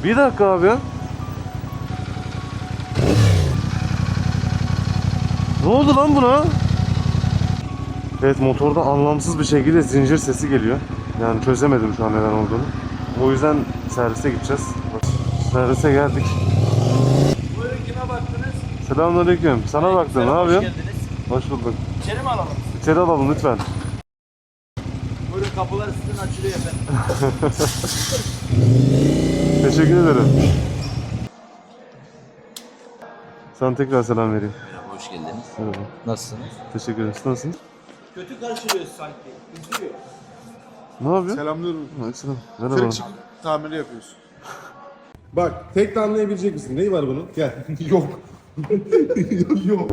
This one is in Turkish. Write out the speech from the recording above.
Bir dakika abi ya. Ne oldu lan buna? Evet, motorda anlamsız bir şekilde zincir sesi geliyor. Yani çözemedim şu an neden olduğunu. O yüzden servise gideceğiz. Servise geldik. Buyurun, kime baktınız? Selamünaleyküm. Sana baktım. Ne Hoş yapıyorsun? geldiniz. Hoş bulduk. İçeri mi alalım? İçeri alalım lütfen. Buyurun, kapılar sizin açılıyor efendim. Teşekkür ederim. Sana tekrar selam vereyim. Merhaba, hoş geldiniz. Merhaba. Nasılsınız? Teşekkür ederim. Siz nasılsınız? Kötü karşılıyoruz sanki. Üzülüyor. Ne yapıyorsun? Selamlıyorum. Selam. Merhaba. Tırçık tamiri yapıyorsun. Bak tek de anlayabilecek misin? Neyi var bunun? Gel. Yok. Yok.